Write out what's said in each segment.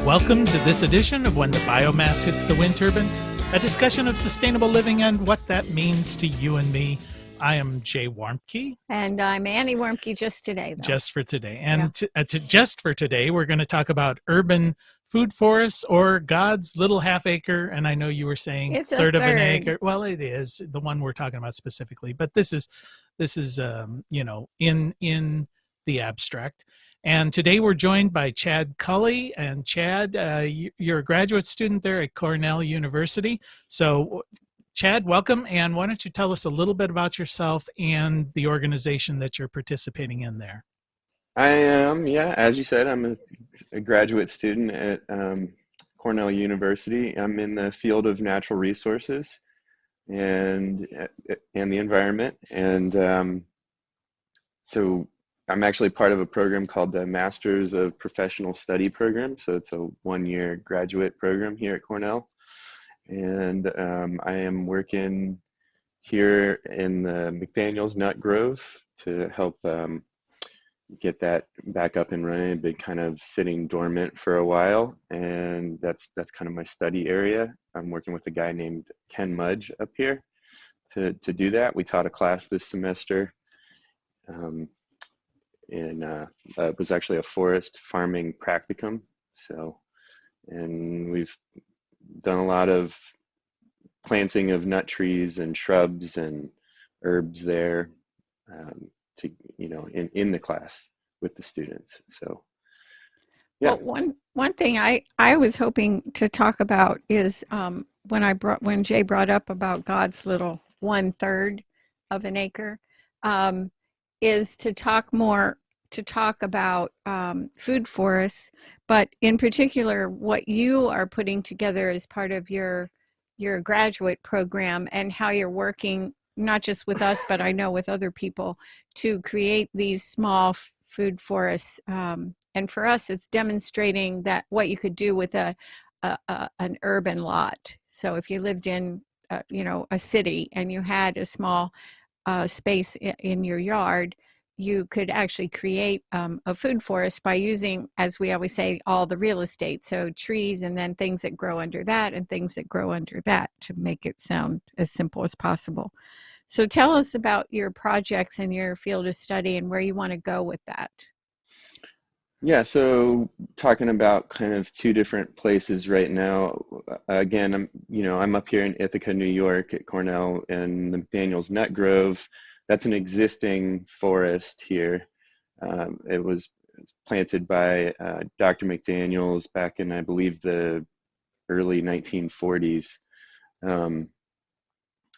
Welcome to this edition of When the Biomass Hits the Wind Turbine, a discussion of sustainable living and what that means to you and me. I am Jay Warmke. And I'm Annie Warmke just today, though. Just for today. And just for today, we're going to talk about urban food forests or God's little half acre. And I know you were saying It's third a of an third. acre. Well, it is the one we're talking about specifically, but this is in the abstract. And today we're joined by Chad Cully. And Chad, you're a graduate student there at Cornell University. So Chad, welcome. And why don't you tell us a little bit about yourself and the organization that you're participating in there? I am, as you said, I'm a graduate student at Cornell University. I'm in the field of natural resources and the environment. And so I'm actually part of a program called the Masters of Professional Study program. So it's a one-year graduate program here at Cornell. And I am working here in the McDaniels Nut Grove to help get that back up and running. I've been kind of sitting dormant for a while, and that's kind of my study area. I'm working with a guy named Ken Mudge up here to do that. We taught a class this semester. It was actually a forest farming practicum. And we've done a lot of planting of nut trees and shrubs and herbs there in the class with the students. So yeah. Well, one thing I was hoping to talk about is when Jay brought up about God's little 1/3 of an acre, is to talk about food forests, but in particular what you are putting together as part of your graduate program and how you're working not just with us, but I know with other people to create these small food forests. And for us, it's demonstrating that what you could do with an urban lot. So if you lived in a city and you had a small space in your yard, you could actually create a food forest by using, as we always say, all the real estate. So trees and then things that grow under that and things that grow under that, to make it sound as simple as possible. So tell us about your projects and your field of study and where you want to go with that. Yeah, so talking about kind of two different places right now. Again, I'm up here in Ithaca, New York at Cornell and the McDaniels Nut Grove. That's an existing forest here. It was planted by Dr. McDaniels back in, I believe, the early 1940s.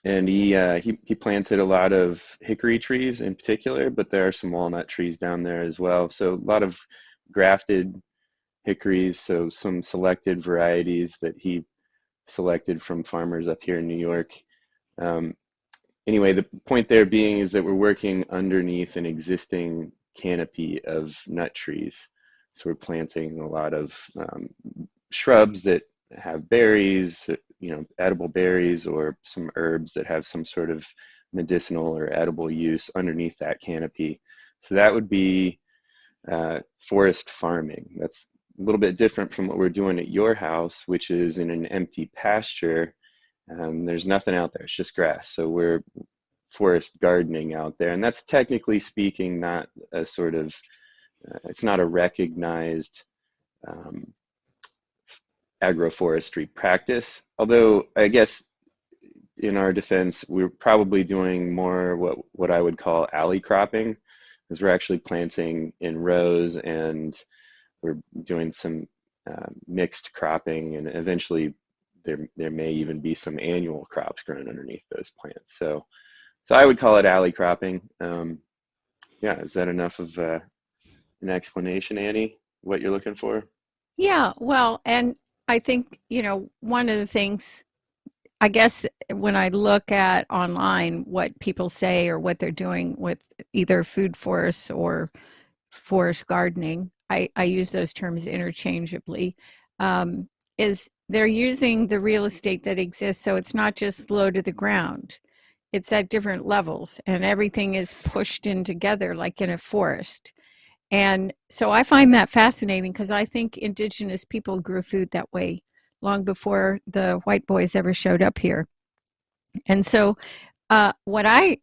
And he planted a lot of hickory trees in particular, but there are some walnut trees down there as well. So a lot of grafted hickories, so some selected varieties that he selected from farmers up here in New York. Anyway, the point there being is that we're working underneath an existing canopy of nut trees. So we're planting a lot of shrubs that have berries, edible berries, or some herbs that have some sort of medicinal or edible use underneath that canopy. So that would be forest farming. That's a little bit different from what we're doing at your house, which is in an empty pasture. There's nothing out there, it's just grass. So we're forest gardening out there. And that's technically speaking not a sort of, it's not a recognized agroforestry practice. Although I guess in our defense, we're probably doing more what I would call alley cropping, because we're actually planting in rows and we're doing some mixed cropping, and eventually there may even be some annual crops grown underneath those plants. So I would call it alley cropping. Is that enough of an explanation, Annie, what you're looking for? Yeah, well, and I think, one of the things, I guess, when I look at online what people say or what they're doing with either food forests or forest gardening, I use those terms interchangeably, is they're using the real estate that exists. So it's not just low to the ground. It's at different levels and everything is pushed in together like in a forest. And so I find that fascinating because I think indigenous people grew food that way long before the white boys ever showed up here. And so what I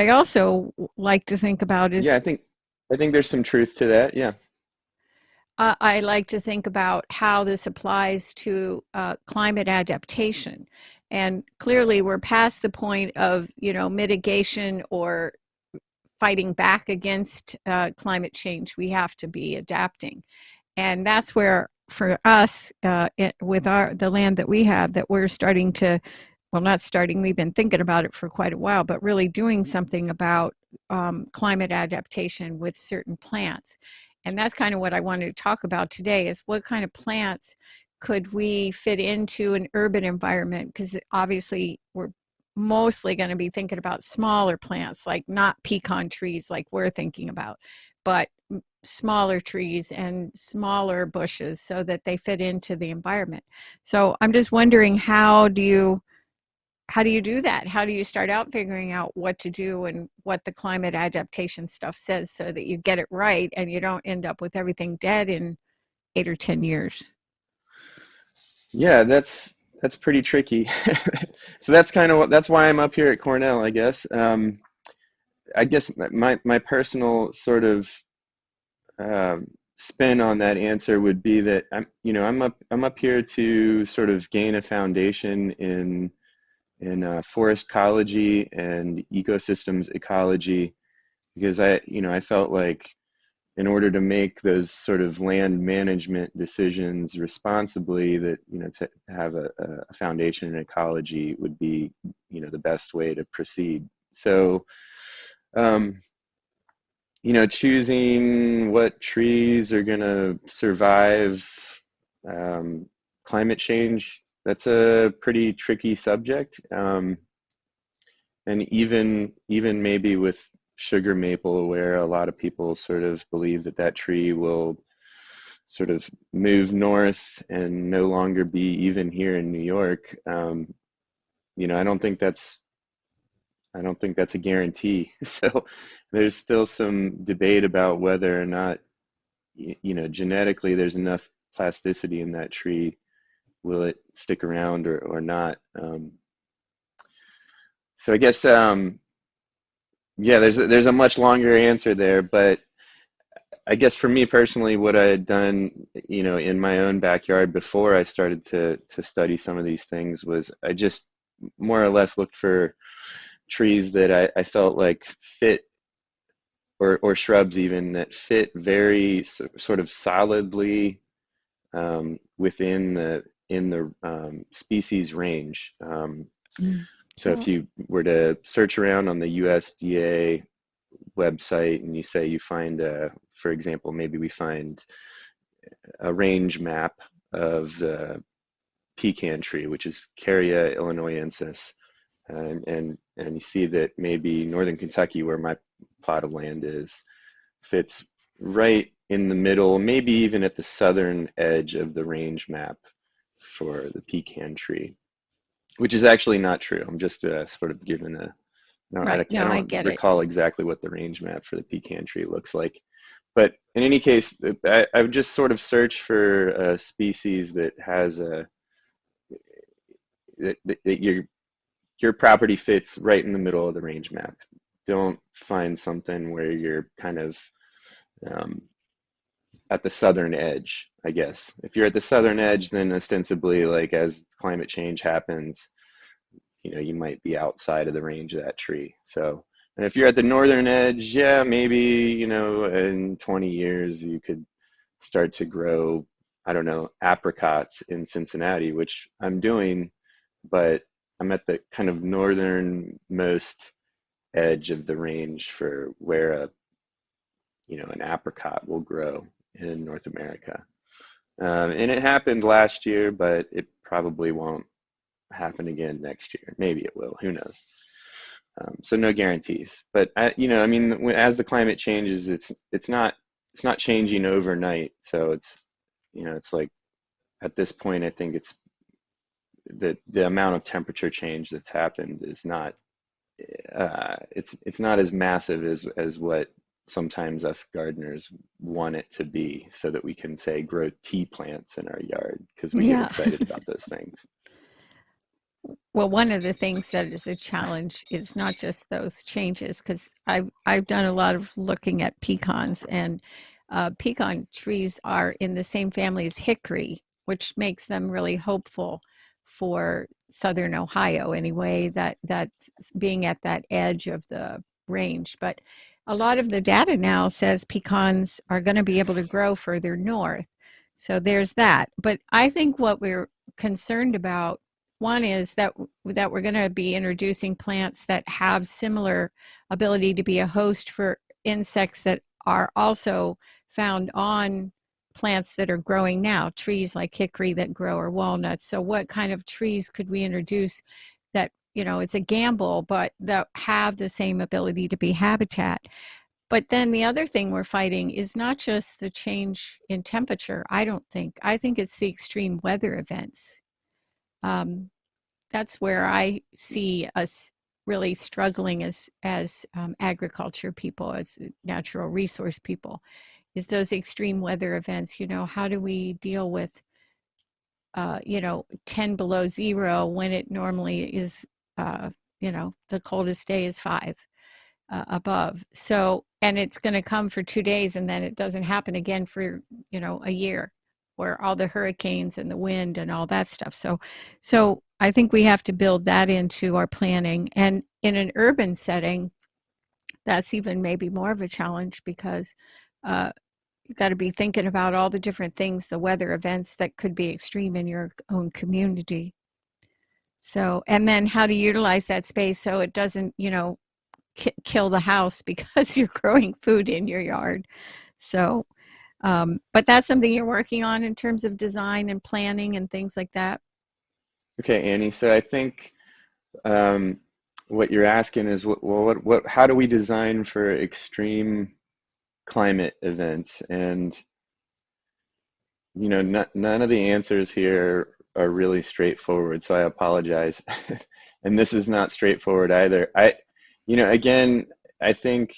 also like to think about Yeah, is I think there's some truth to that. Yeah. I like to think about how this applies to climate adaptation. And clearly, we're past the point of mitigation or fighting back against climate change. We have to be adapting, and that's where, for us, with the land that we have, that we're starting to, well, not starting. We've been thinking about it for quite a while, but really doing something about climate adaptation with certain plants. And that's kind of what I wanted to talk about today, is what kind of plants could we fit into an urban environment? Because obviously we're mostly going to be thinking about smaller plants, like not pecan trees like we're thinking about, but smaller trees and smaller bushes so that they fit into the environment. So I'm just wondering, how do you do that? How do you start out figuring out what to do and what the climate adaptation stuff says so that you get it right and you don't end up with everything dead in 8 or 10 years? Yeah, that's pretty tricky. So that's kind of that's why I'm up here at Cornell, I guess. I guess my personal sort of spin on that answer would be that I'm up here to sort of gain a foundation in forest ecology and ecosystems ecology, because I felt like in order to make those sort of land management decisions responsibly, that to have a foundation in ecology would be the best way to proceed. So um, choosing what trees are going to survive um, climate change, that's a pretty tricky subject. And even maybe with sugar maple, where a lot of people sort of believe that that tree will sort of move north and no longer be even here in New York. I don't think that's a guarantee. So there's still some debate about whether or not genetically there's enough plasticity in that tree. Will it stick around or not? So I guess yeah, there's a much longer answer there, but I guess for me personally, what I had done, in my own backyard before I started to study some of these things, was I just more or less looked for trees that I felt like fit, or shrubs even, that fit very sort of solidly within the species range. Mm. So if you were to search around on the USDA website and you say you find, for example, maybe we find a range map of the pecan tree, which is Carya illinoisensis, and you see that maybe northern Kentucky, where my plot of land is, fits right in the middle, maybe even at the southern edge of the range map for the pecan tree, which is actually not true. I'm just sort of giving a no, I Right. No, I don't get it. recall exactly what the range map for the pecan tree looks like. But in any case, I would just sort of search for a species that has that your property fits right in the middle of the range map. Don't find something where you're kind of um, at the southern edge, I guess. If you're at the southern edge, then ostensibly, like, as climate change happens, you might be outside of the range of that tree. So, and if you're at the northern edge, yeah, maybe, in 20 years you could start to grow, I don't know, apricots in Cincinnati, which I'm doing, but I'm at the kind of northernmost edge of the range for where an apricot will grow in North America. And it happened last year, but it probably won't happen again next year. Maybe it will. Who knows? So no guarantees. But I mean, as the climate changes, it's not changing overnight. So it's like, at this point, I think it's the amount of temperature change that's happened is not it's not as massive as what sometimes us gardeners want it to be, so that we can say grow tea plants in our yard because we get Yeah. excited about those things. Well, one of the things that is a challenge is not just those changes, because I've done a lot of looking at pecans, and pecan trees are in the same family as hickory, which makes them really hopeful for southern Ohio anyway, that's being at that edge of the range. But a lot of the data now says pecans are going to be able to grow further north. So there's that. But I think what we're concerned about, one is that we're going to be introducing plants that have similar ability to be a host for insects that are also found on plants that are growing now, trees like hickory that grow, or walnuts. So what kind of trees could we introduce that, it's a gamble, but that have the same ability to be habitat? But then the other thing we're fighting is not just the change in temperature, I don't think. I think it's the extreme weather events. That's where I see us really struggling as agriculture people, as natural resource people, is those extreme weather events. How do we deal with 10 below zero when it normally is the coldest day is 5 above. So, and it's going to come for 2 days, and then it doesn't happen again for a year, where all the hurricanes and the wind and all that stuff. So I think we have to build that into our planning. And in an urban setting, that's even maybe more of a challenge, because you've got to be thinking about all the different things, the weather events that could be extreme in your own community. So, and then how to utilize that space so it doesn't, kill the house because you're growing food in your yard. So, but that's something you're working on in terms of design and planning and things like that. Okay, Annie. So I think what you're asking is, how do we design for extreme climate events? And none of the answers here are really straightforward, so I apologize. And this is not straightforward either. Again, I think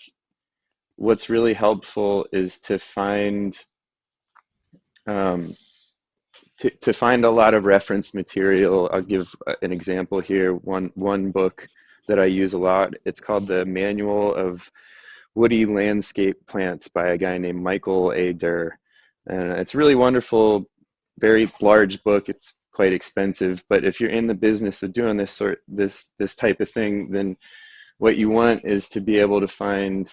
what's really helpful is to find to find a lot of reference material. I'll give an example here. One book that I use a lot, it's called The Manual of Woody Landscape Plants by a guy named Michael A. Durr. And it's really wonderful, very large book. It's quite expensive, but if you're in the business of doing this type of thing, then what you want is to be able to find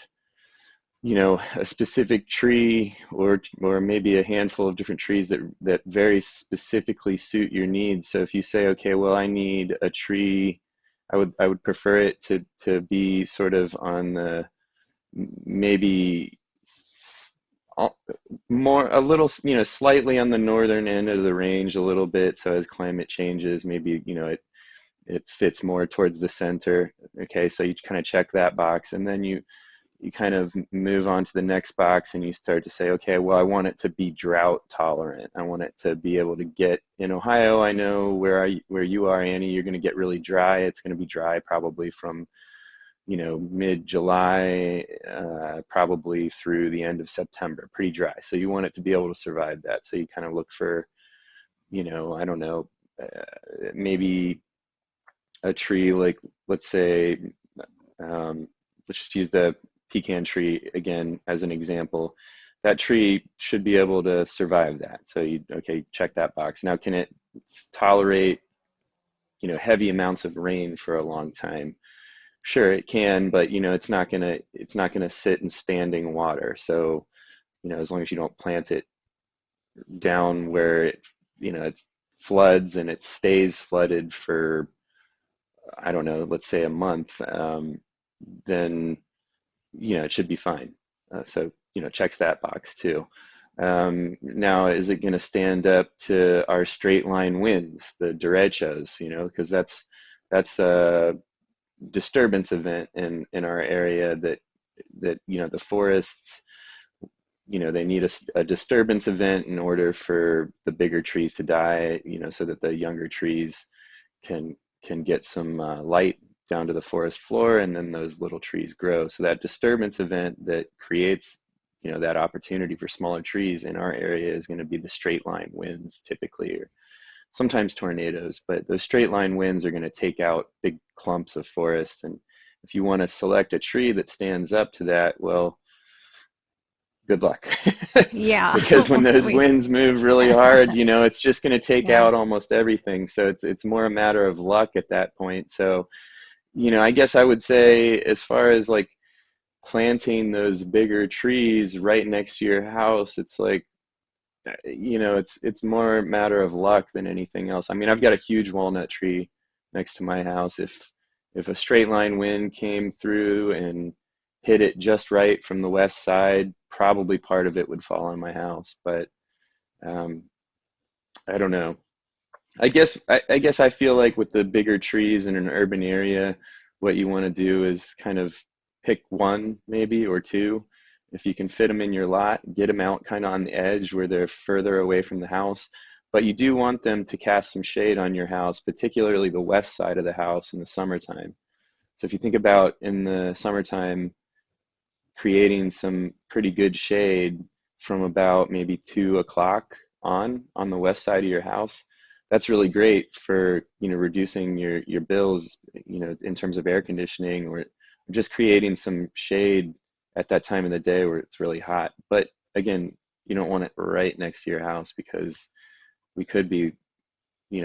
a specific tree, or maybe a handful of different trees that very specifically suit your needs. So if you say, okay, well, I need a tree, I would prefer it to be sort of on the maybe a little, slightly on the northern end of the range a little bit. So as climate changes, maybe, it fits more towards the center. Okay, so you kind of check that box, and then you kind of move on to the next box, and you start to say, okay, well, I want it to be drought tolerant. I want it to be able to get, in Ohio, I know where you are, Annie, you're going to get really dry. It's going to be dry probably from mid-July, probably through the end of September, pretty dry. So you want it to be able to survive that. So you kind of look for, I don't know, maybe a tree like, let's say, let's just use the pecan tree again as an example. That tree should be able to survive that. So okay, check that box. Now, can it tolerate, heavy amounts of rain for a long time? Sure, it can, but it's not gonna sit in standing water. So, as long as you don't plant it down where it floods and it stays flooded for, I don't know, let's say a month, then it should be fine. So checks that box too. Now, is it going to stand up to our straight line winds, the derechos? Because that's a disturbance event in our area that the forests, they need a disturbance event in order for the bigger trees to die, so that the younger trees can get some light down to the forest floor, and then those little trees grow. So that disturbance event that creates, that opportunity for smaller trees in our area is going to be the straight line winds typically, or sometimes tornadoes, but those straight line winds are going to take out big clumps of forest. And if you want to select a tree that stands up to that, well, good luck. Yeah. Because when those winds move really hard, it's just going to take Yeah. out almost everything. So it's more a matter of luck at that point. So, I guess I would say, as far as like planting those bigger trees right next to your house, it's like, it's more a matter of luck than anything else. I mean, I've got a huge walnut tree next to my house. If a straight line wind came through and hit it just right from the west side, probably part of it would fall on my house. But I don't know. I guess I feel like with the bigger trees in an urban area, what you want to do is kind of pick one maybe or two. If you can fit them in your lot, get them out kind of on the edge where they're further away from the house. But you do want them to cast some shade on your house, particularly the west side of the house in the summertime. So if you think about in the summertime, creating some pretty good shade from about maybe 2 o'clock on the west side of your house, that's really great for reducing your bills, in terms of air conditioning, or just creating some shade at that time of the day where it's really hot. But again, you don't want it right next to your house, because we could be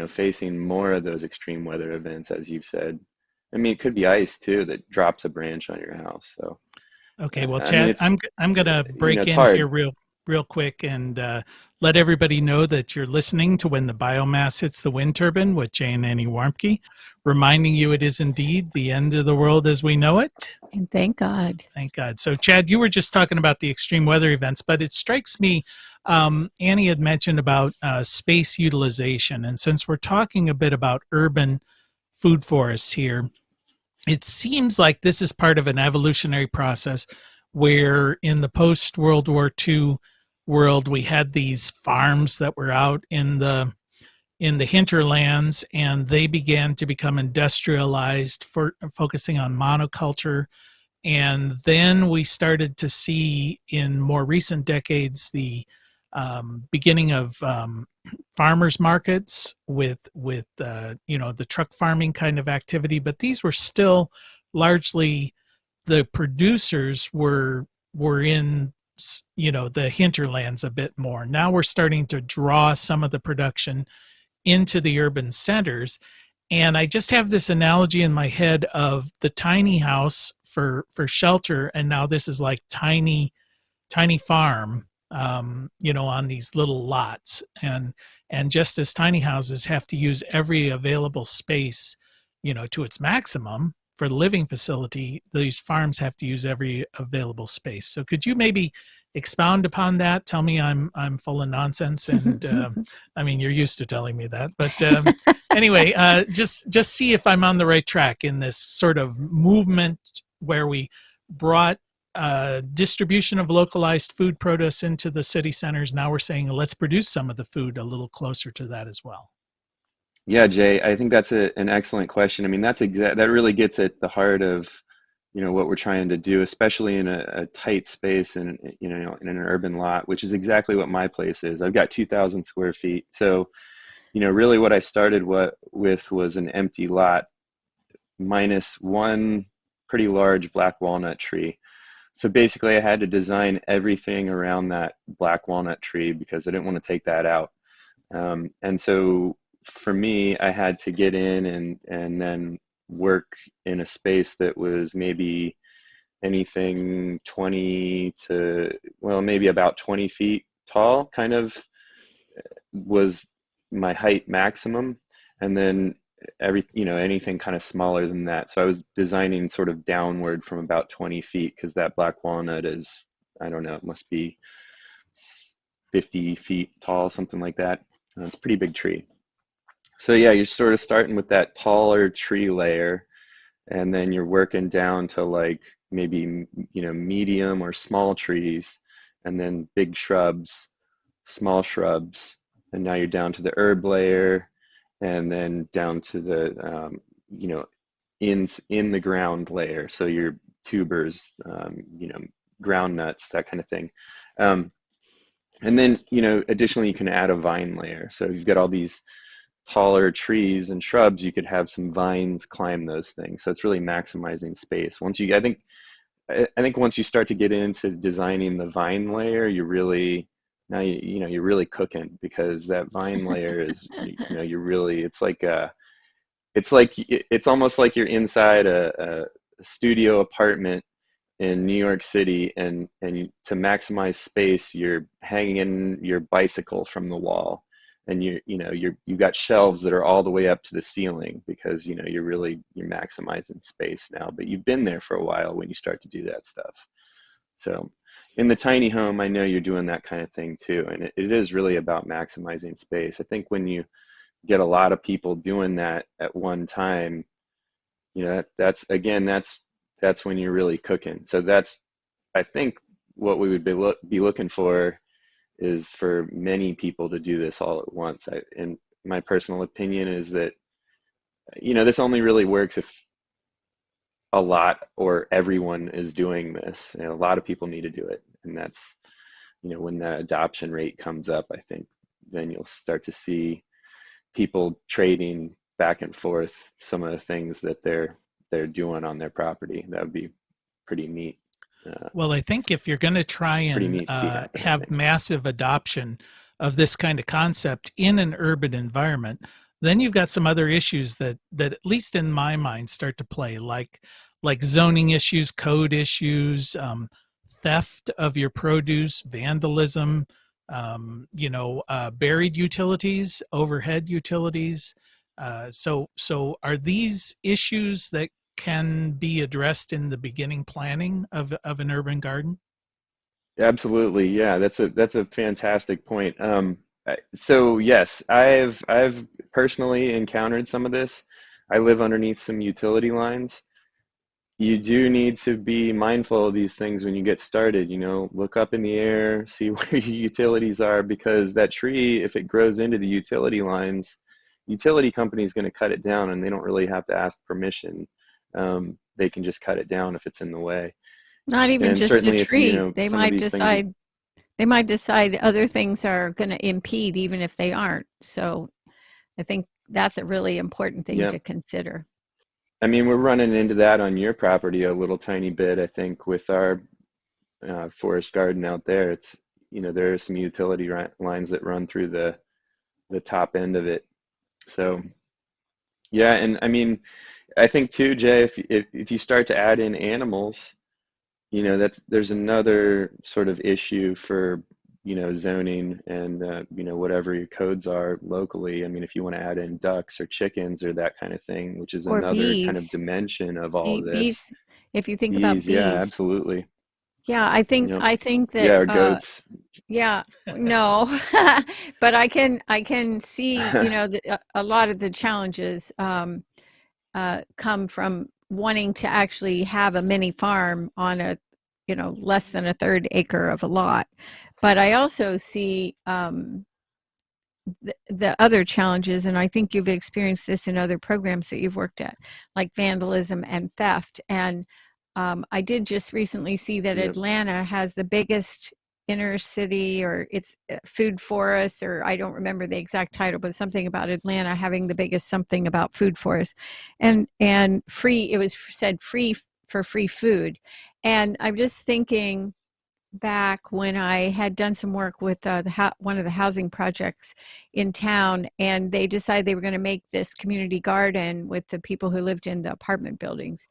facing more of those extreme weather events, as you've said. I mean, it could be ice too that drops a branch on your house. So Okay, well, I mean, Chad, it's I'm gonna break it's in here hard. real quick and let everybody know that you're listening to When the Biomass Hits the Wind Turbine with Jay and Annie Warmke, reminding you it is indeed the end of the world as we know it. And thank God. Thank God. So, Chad, you were just talking about the extreme weather events, but it strikes me, Annie had mentioned about space utilization, and since we're talking a bit about urban food forests here, it seems like this is part of an evolutionary process where in the post World War II world we had these farms that were out in the hinterlands, and they began to become industrialized, for focusing on monoculture. And then we started to see in more recent decades the beginning of farmers markets with the truck farming kind of activity, but these were still largely the producers were in the hinterlands a bit more. Now we're starting to draw some of the production into the urban centers, and I just have this analogy in my head of the tiny house for shelter, and now this is like tiny farm, on these little lots. And just as tiny houses have to use every available space, to its maximum for the living facility, these farms have to use every available space. So could you maybe expound upon that? Tell me I'm full of nonsense, and I mean, you're used to telling me that, but anyway, just see if I'm on the right track in this sort of movement where we brought distribution of localized food produce into the city centers. Now we're saying, let's produce some of the food a little closer to that as well. Yeah, Jay, I think that's an excellent question. I mean, that really gets at the heart of, what we're trying to do, especially in a tight space and, in an urban lot, which is exactly what my place is. I've got 2,000 square feet. So, really what I started with was an empty lot minus one pretty large black walnut tree. So basically I had to design everything around that black walnut tree because I didn't want to take that out. And so for me, I had to get in and then work in a space that was maybe anything 20 to, well, maybe about 20 feet tall, kind of was my height maximum. And then anything kind of smaller than that. So I was designing sort of downward from about 20 feet, because that black walnut is, I don't know, it must be 50 feet tall, something like that. It's a pretty big tree. So yeah, you're sort of starting with that taller tree layer, and then you're working down to like maybe, medium or small trees, and then big shrubs, small shrubs, and now you're down to the herb layer, and then down to the, in the ground layer. So your tubers, ground nuts, that kind of thing. Um, and then, additionally, you can add a vine layer. So you've got all these taller trees and shrubs, you could have some vines climb those things. So it's really maximizing space. I think once you start to get into designing the vine layer, you're really cooking, because that vine layer is, you're really, it's almost like you're inside a studio apartment in New York City, and to maximize space, you're hanging your bicycle from the wall, and you've got shelves that are all the way up to the ceiling, because you're maximizing space now. But you've been there for a while when you start to do that stuff. So in the tiny home, I know you're doing that kind of thing too, and it is really about maximizing space. I think when you get a lot of people doing that at one time, that's when you're really cooking. So I think what we would be looking for is for many people to do this all at once. And my personal opinion is that, this only really works if a lot or everyone is doing this. A lot of people need to do it. And that's, when that adoption rate comes up, I think then you'll start to see people trading back and forth some of the things that they're doing on their property. That would be pretty neat. Well, I think if you're going to try Pretty and neat to see happen, I have think. massive adoption of this kind of concept in an urban environment, then you've got some other issues that at least in my mind start to play, like zoning issues, code issues, theft of your produce, vandalism, buried utilities, overhead utilities. So are these issues that can be addressed in the beginning planning of an urban garden? Absolutely, yeah. That's a fantastic point. So yes, I've personally encountered some of this. I live underneath some utility lines. You do need to be mindful of these things when you get started. Look up in the air, see where your utilities are, because that tree, if it grows into the utility lines, utility company is going to cut it down, and they don't really have to ask permission. They can just cut it down if it's in the way. Not even And just the certainly if tree. They some of might these things, decide other things are going to impede even if they aren't. So I think that's a really important thing yeah. to consider. I mean, we're running into that on your property a little tiny bit, I think, with our forest garden out there. There are some utility lines that run through the top end of it. So yeah, and I mean, I think too, Jay, if you start to add in animals, there's another sort of issue for zoning and whatever your codes are locally. I mean, if you want to add in ducks or chickens or that kind of thing, which is Or another kind of bees. dimension of all of this. Bees, if you think about Bees, yeah, bees. absolutely. Yeah, I think Yep. I think Yeah, that or goats. yeah, no, but I can see, a lot of the challenges come from wanting to actually have a mini farm on a, less than a third acre of a lot. But I also see the other challenges, and I think you've experienced this in other programs that you've worked at, like vandalism and theft. And I did just recently see that Yep. Atlanta has the biggest inner city, or it's food forests, or I don't remember the exact title, but something about Atlanta having the biggest something about food forests, and free. It was said free for free food, and I'm just thinking back when I had done some work with one of the housing projects in town, and they decided they were going to make this community garden with the people who lived in the apartment buildings.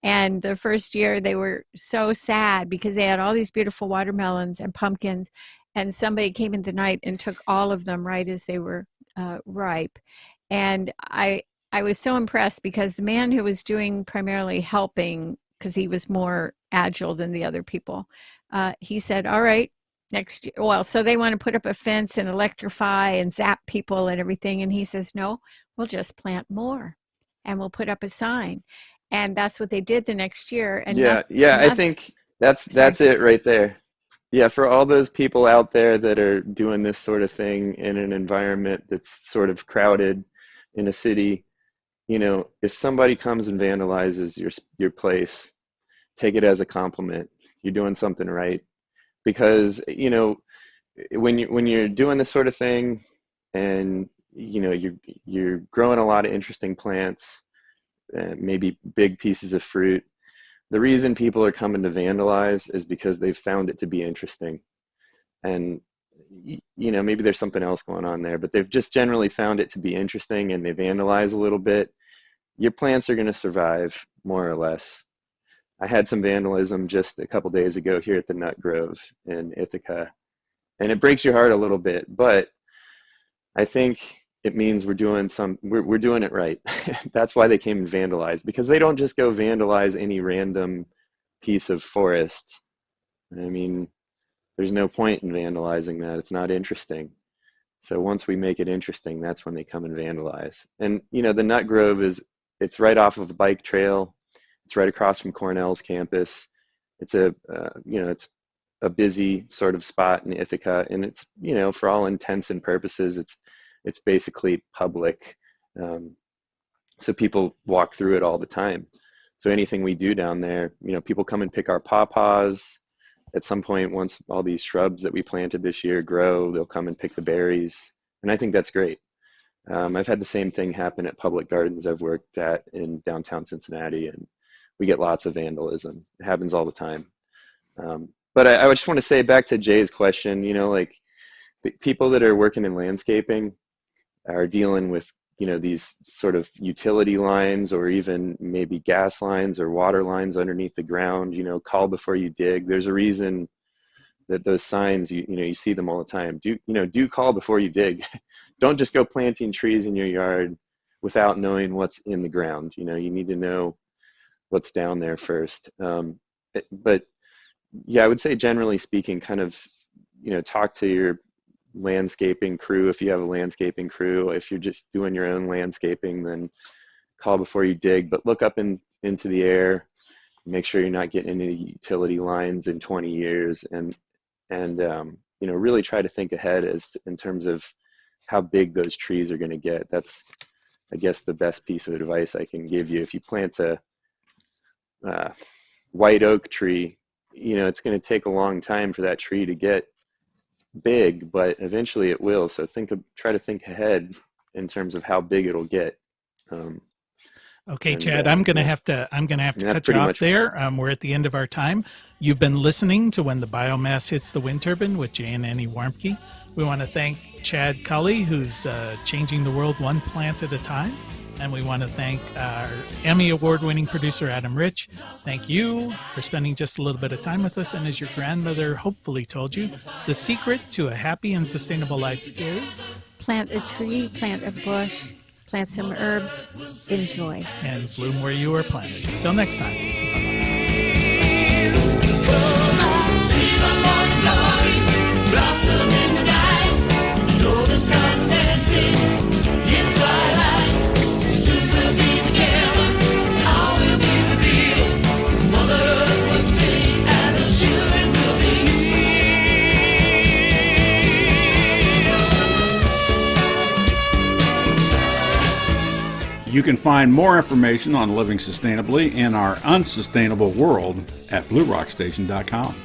And the first year they were so sad because they had all these beautiful watermelons and pumpkins, and somebody came in the night and took all of them right as they were ripe. And I was so impressed because the man who was doing primarily helping, because he was more agile than the other people, he said, all right, next year. Well, so they want to put up a fence and electrify and zap people and everything. And he says, no, we'll just plant more and we'll put up a sign. And that's what they did the next year. And Yeah, I think sorry. that's it right there. Yeah, for all those people out there that are doing this sort of thing in an environment that's sort of crowded in a city, if somebody comes and vandalizes your place, take it as a compliment. You're doing something right. Because, when you're doing this sort of thing, and you're growing a lot of interesting plants, maybe big pieces of fruit, the reason people are coming to vandalize is because they've found it to be interesting. And maybe there's something else going on there, but they've just generally found it to be interesting, and they vandalize a little bit. Your plants are going to survive, more or less. I had some vandalism just a couple days ago here at the Nut Grove in Ithaca, and it breaks your heart a little bit, but I think it means we're doing it right. That's why they came and vandalized, because they don't just go vandalize any random piece of forest. I mean, there's no point in vandalizing that. It's not interesting. So once we make it interesting, that's when they come and vandalize. And the Nut Grove it's right off of a bike trail. It's right across from Cornell's campus. It's it's a busy sort of spot in Ithaca, and it's, for all intents and purposes, it's basically public. So people walk through it all the time. So anything we do down there, people come and pick our pawpaws. At some point, once all these shrubs that we planted this year grow, they'll come and pick the berries. And I think that's great. I've had the same thing happen at public gardens I've worked at in downtown Cincinnati, and we get lots of vandalism. It happens all the time. But I just want to say, back to Jay's question, like people that are working in landscaping are dealing with, these sort of utility lines, or even maybe gas lines or water lines underneath the ground. Call before you dig. There's a reason that those signs, you see them all the time. Do call before you dig. Don't just go planting trees in your yard without knowing what's in the ground. You need to know what's down there first. But yeah, I would say, generally speaking, kind of, talk to your landscaping crew if you have a landscaping crew. If you're just doing your own landscaping, then call before you dig. But look up into the air. Make sure you're not getting any utility lines in 20 years, and really try to think ahead in terms of how big those trees are going to get. That's, I guess, the best piece of advice I can give you. If you plant a white oak tree, it's going to take a long time for that tree to get big, but eventually it will. So try to think ahead in terms of how big it'll get. Okay, Chad, I'm gonna have to cut you off there. We're at the end of our time. You've been listening to When the Biomass Hits the Wind Turbine with Jay and Annie Warmke. We want to thank Chad Cully, who's changing the world one plant at a time. And we want to thank our Emmy Award-winning producer, Adam Rich. Thank you for spending just a little bit of time with us. And as your grandmother hopefully told you, the secret to a happy and sustainable life is... plant a tree, plant a bush, plant some herbs, enjoy. And bloom where you were planted. Until next time. You can find more information on living sustainably in our unsustainable world at bluerockstation.com.